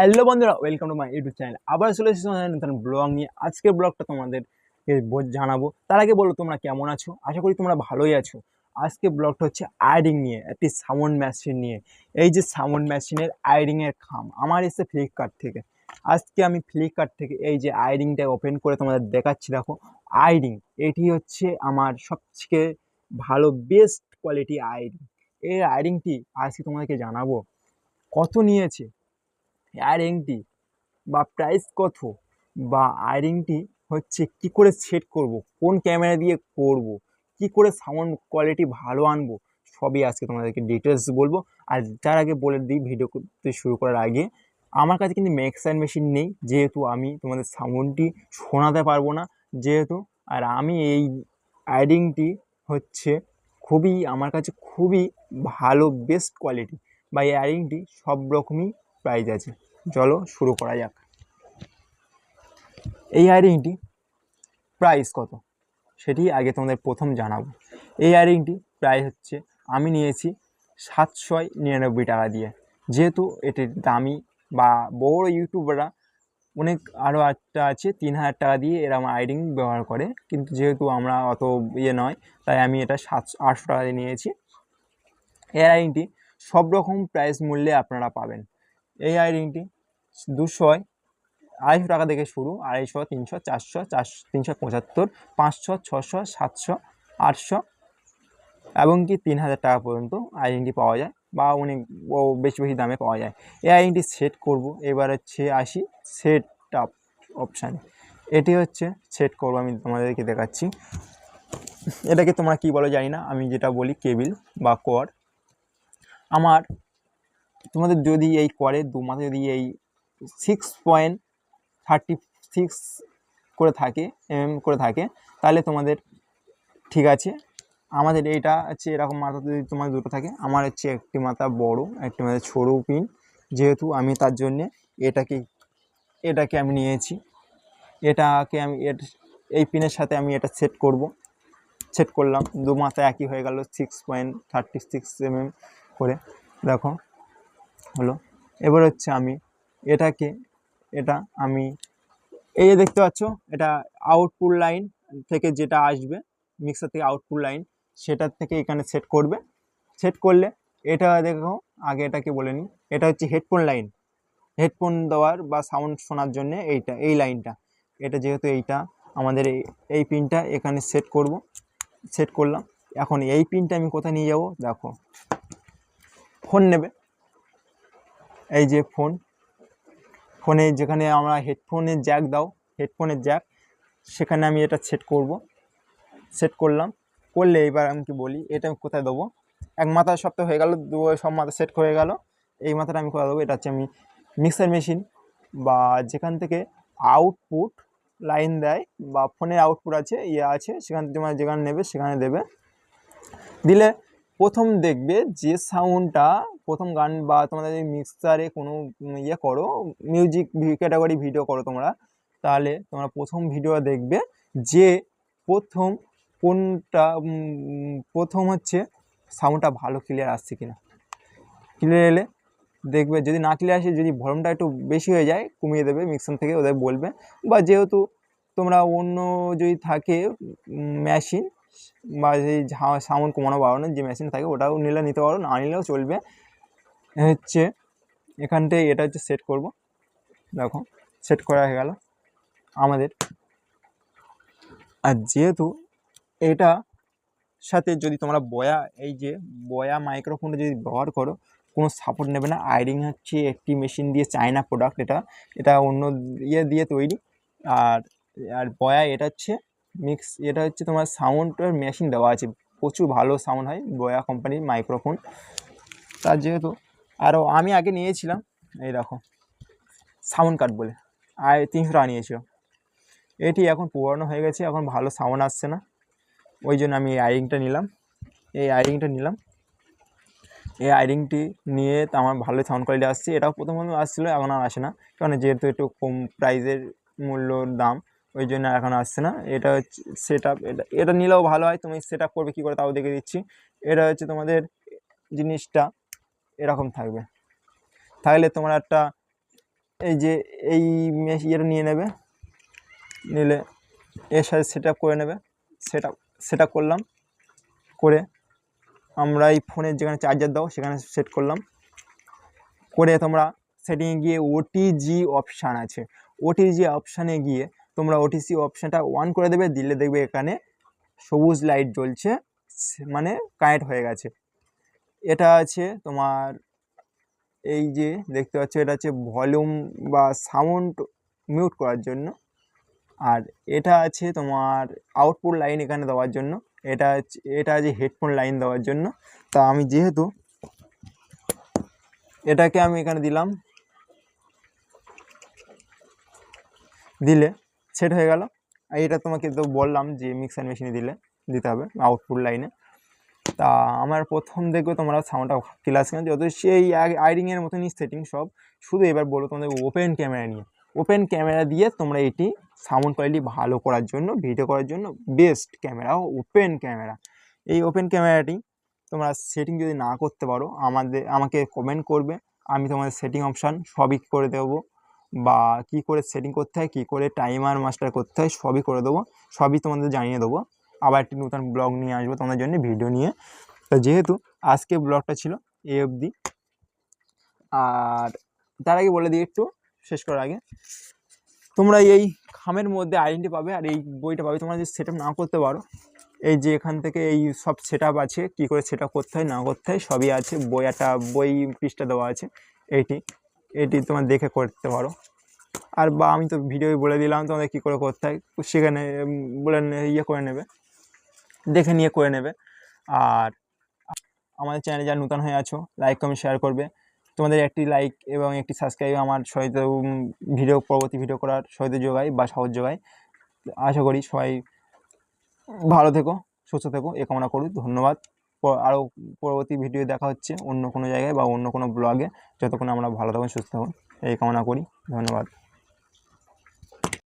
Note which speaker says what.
Speaker 1: Hello বন্ধুরা, welcome to my YouTube channel. আবার চলে এসেছি তোমাদের নতুন ব্লগ নিয়ে। আজকের ব্লগটা তোমাদেরকে জানাবো। তার আগে বলো তোমরা কেমন আছো। আশা করি তোমরা ভালোই আছো। আজকে ব্লগটা হচ্ছে আয়রিং নিয়ে, একটি সাউন্ড মেশিন নিয়ে। এই যে সাউন্ড মেশিনের আয়রিং এর খাম আমার এসে ফ্লিপকার্ট থেকে। আজকে আমি ফ্লিপকার্ট থেকে এই যে আয়রিংটা ওপেন করে তোমাদের দেখাচ্ছি। দেখো আয়রিং, এটি হচ্ছে আমার সবথেকে ভালো বেস্ট কোয়ালিটি আয়রিং। এই আয়রিংটি আজকে তোমাদেরকে জানাবো কত নিয়েছে আয়রিংটি, বা প্রাইস কত, বা আয়রিংটি হচ্ছে কি করে সেট করব, কোন ক্যামেরা দিয়ে করব, কি করে সাউন্ড কোয়ালিটি ভালো আনবো, সবই আজকে তোমাদেরকে ডিটেলস বলবো। আর তার আগে বলে দিই, ভিডিও করতে শুরু করার আগে, আমার কাছে কিন্তু মিক্সার মেশিন নেই, যেহেতু আমি তোমাদের সাউন্ডটি শোনাতে পারবো না যেহেতু। আর আমি এই আয়রিংটি হচ্ছে খুবই আমার কাছে খুবই ভালো বেস্ট কোয়ালিটি, বা এই আয়রিংটি সব রকমই প্রাইস আছে। চলো শুরু করা যাক। এই ইয়াররিংটি প্রাইস কত সেটি আগে তোমাদের প্রথম জানাবো। এই ইয়াররিংটি প্রাইস হচ্ছে আমি নিয়েছি 799 টাকা দিয়ে। যেহেতু এটির দামি, বা বড় ইউটিউবাররা অনেক আরও একটা আছে 3000 টাকা দিয়ে এরকম ইয়াররিং ব্যবহার করে, কিন্তু যেহেতু আমরা অত নয়, তাই আমি এটা 800 টাকা দিয়ে নিয়েছি। এই ইয়াররিংটি সব রকম প্রাইস মূল্যে আপনারা পাবেন। এই ইয়াররিংটি 200 টাকা থেকে শুরু, 250, 300, 400, 375, 500, 600, 700, 800 এবং কি 3000 টাকা পর্যন্ত আইডেন্টি পাওয়া যায়, বা অনেক বেশি বেশি দামে পাওয়া যায়। এই আইডেন্টি সেট করব। এবার হচ্ছে আসি সেট আপ অপশানে। এটি হচ্ছে সেট করব, আমি তোমাদেরকে দেখাচ্ছি। এটাকে তোমরা কি বলো জানি না, আমি যেটা বলি কেবিল বা কর। আমার তোমাদের যদি এই করের দু মাথা যদি এই 6.36 করে থাকে করে থাকে, তাহলে তোমাদের ঠিক আছে। আমাদের এইটা হচ্ছে এরকম মাথা যদি তোমার দুটো থাকে, আমার হচ্ছে একটি মাথা বড়, একটি মাথা সরু পিন, যেহেতু আমি তার জন্যে এটাকে আমি নিয়েছি। এটাকে আমি এই পিনের সাথে আমি এটা সেট করলাম। দু মাথা একই হয়ে গেল, 6.36 করে দেখো হলো। এবার হচ্ছে আমি এটা আমি এই যে দেখতে পাচ্ছ, এটা আউটপুট লাইন থেকে যেটা আসবে, মিক্সার থেকে আউটপুট লাইন, সেটার থেকে এখানে সেট করবে। সেট করলে এটা দেখো, আগে এটাকে বলে নিই, এটা হচ্ছে হেডফোন লাইন, হেডফোন দেওয়ার বা সাউন্ড শোনার জন্য এই লাইনটা। এটা যেহেতু এইটা আমাদের এই পিনটা এখানে সেট করলাম। এখন এই পিনটা আমি কোথায় নিয়ে যাব, দেখো ফোন নেবে, এই যে ফোনে যেখানে আমরা হেডফোনের জ্যাক দাও, হেডফোনের জ্যাক, সেখানে আমি এটা সেট করলে এবার আমি কি বলি, এটা আমি কোথায় দেবো। এক মাথা সপ্তাহ হয়ে গেল, সব মাথা সেট হয়ে গেল। এই মাথাটা আমি কোথায় দেবো, এটা হচ্ছে আমি মিক্সার মেশিন, বা যেখান থেকে আউটপুট লাইন দেয়, বা ফোনের আউটপুট আছে আছে, সেখান থেকে তোমরা যেখানে নেবে সেখানে দেবে। দিলে প্রথম দেখবে যে সাউন্ডটা, প্রথম গান বা তোমাদের যদি মিক্সারে কোনো করো, মিউজিক ক্যাটাগরি ভিডিও করো তোমরা, তাহলে তোমরা প্রথম ভিডিও দেখবে যে প্রথম হচ্ছে সাউন্ডটা ভালো ক্লিয়ার আসছে কিনা। ক্লিয়ার এলে দেখবে, যদি না ক্লিয়ার আসে, যদি ভলিউমটা একটু বেশি হয়ে যায়, কমিয়ে দেবে মিক্সার থেকে, ওদের বলবে। বা যেহেতু তোমরা অন্য যদি থাকে মেশিন, বা সেই সাউন্ড কমানো বাড়ানোর যে মেশিন থাকে, ওটাও নিতে পারো, না নিলেও চলবে। হচ্ছে এখানটায় এটা হচ্ছে সেট করব। দেখো সেট করা হয়ে গেল আমাদের। আর যেহেতু এটা সাথে যদি তোমরা এই যে বয়া মাইক্রোফোনটা যদি ব্যবহার করো, কোনো সাপোর্ট নেবে না। আয়রিং হচ্ছে একটি মেশিন দিয়ে, চায়না প্রোডাক্ট, এটা অন্য দিয়ে তৈরি। আর বয়া এটা হচ্ছে এটা হচ্ছে তোমার সাউন্ডের মেশিন দেওয়া আছে, প্রচুর ভালো সাউন্ড হয় বয়া কোম্পানির মাইক্রোফোন। তার যেহেতু আরও আমি আগে নিয়েছিলাম, এই দেখো সাউন্ড কার্ড বলে, 300 টাকা নিয়েছিল। এটি এখন পুরনো হয়ে গেছে, এখন ভালো সাউন্ড আসছে না, ওই জন্য আমি এই আয়রিংটা নিলাম। এই আয়রিংটি নিয়ে তো আমার ভালো সাউন্ড কোয়ালিটি আসছে। এটাও প্রথম আসছিলো, এখন আর আসে না, কারণ যেহেতু একটু কম প্রাইসের মূল্যর দাম, ওই জন্য এখন আসছে না। এটা হচ্ছে সেট আপ, এটা নিলেও ভালো হয়। তুমি সেট আপ করবে কী করে তাও দেখে দিচ্ছি। এটা হচ্ছে তোমাদের জিনিসটা এরকম থাকলে তোমরা একটা এই যে এই ইয়েটা নিয়ে নেবে, নিলে এর সাথে সেট আপ করে নেবে। সেট আপ করলাম, করে আমরা এই ফোনের যেখানে চার্জার দাও সেখানে সেট করলাম, করে তোমরা সেটিংয়ে গিয়ে ওটিজি অপশান আছে, ওটিজি অপশানে গিয়ে তোমরা ওটিসি অপশানটা অন করে দেবে, দিলে দেখবে এখানে সবুজ লাইট জ্বলছে, মানে কানেক্ট হয়ে গেছে। এটা আছে তোমার এই যে দেখতে পাচ্ছ, এটা হচ্ছে ভলিউম বা সাউন্ড মিউট করার জন্য, আর এটা আছে তোমার আউটপুট লাইন এখানে দেওয়ার জন্য, এটা আছে হেডফোন লাইন দেওয়ার জন্য। তা আমি যেহেতু এটাকে আমি এখানে দিলাম, দিলে সেট হয়ে গেল। আর এটা তোমাকে তো বললাম যে মিক্সার মেশিনে দিতে হবে আউটপুট লাইনে। তা আমার প্রথম দেখবে তোমরা সাউন্ডটা ক্লাস কেন, যত সেই আইরিংয়ের মতনই সেটিং সব, শুধু এবার বলো তোমাদের ওপেন ক্যামেরা নিয়ে, ওপেন ক্যামেরা দিয়ে তোমরা এটি সাউন্ড কোয়ালিটি ভালো করার জন্য, ভিডিও করার জন্য বেস্ট ক্যামেরা ওপেন ক্যামেরা। এই ওপেন ক্যামেরাটি তোমরা সেটিং যদি না করতে পারো আমাকে কমেন্ট করবে, আমি তোমাদের সেটিং অপশান সবই করে দেবো, বা কি করে সেটিং করতে হয়, কী করে টাইমার মাস্টার করতে হয় সবই করে দেবো, সবই তোমাদের জানিয়ে দেবো। আবার একটি নতুন ব্লগ নিয়ে আসবো তোমাদের জন্য, ভিডিও নিয়ে। তো যেহেতু আজকে ব্লগটা ছিল এই অবধি, আর তার আগে বলে দিই একটু শেষ করার আগে, তোমরা এই খামের মধ্যে আইডেন্টি পাবে আর এই বইটা পাবে। তোমরা যদি সেট আপ না করতে পারো, এই যে এখান থেকে এই সব সেট আপ আছে, কী করে সেট আপ করতে হয় না করতে হয় সবই আছে, একটা বই পৃষ্ঠা দেওয়া আছে, এটি তোমরা দেখে করতে পারো। আর বা আমি তো ভিডিও বলে দিলাম তোমাদের কী করে করতে হয়, সেখানে বলে ইয়ে করে নেবে, দেখে নিয়ে করে নেবে। আর আমাদের চ্যানেলে যারা নতুন হয়ে আছো, লাইক কমেন্ট শেয়ার করবে। তোমাদের একটি লাইক এবং একটি সাবস্ক্রাইব আমার সহিত পরবর্তী ভিডিও করার সহিত যোগায় বা সাহস যোগায়। আশা করি সবাই ভালো থেকো, সুস্থ থেকো, এ কামনা করি। ধন্যবাদ। আরও পরবর্তী ভিডিও দেখা হচ্ছে অন্য কোনো জায়গায় বা অন্য কোনো ব্লগে, যতক্ষণ আমরা ভালো থাকুন সুস্থ থাকুন এই কামনা করি। ধন্যবাদ।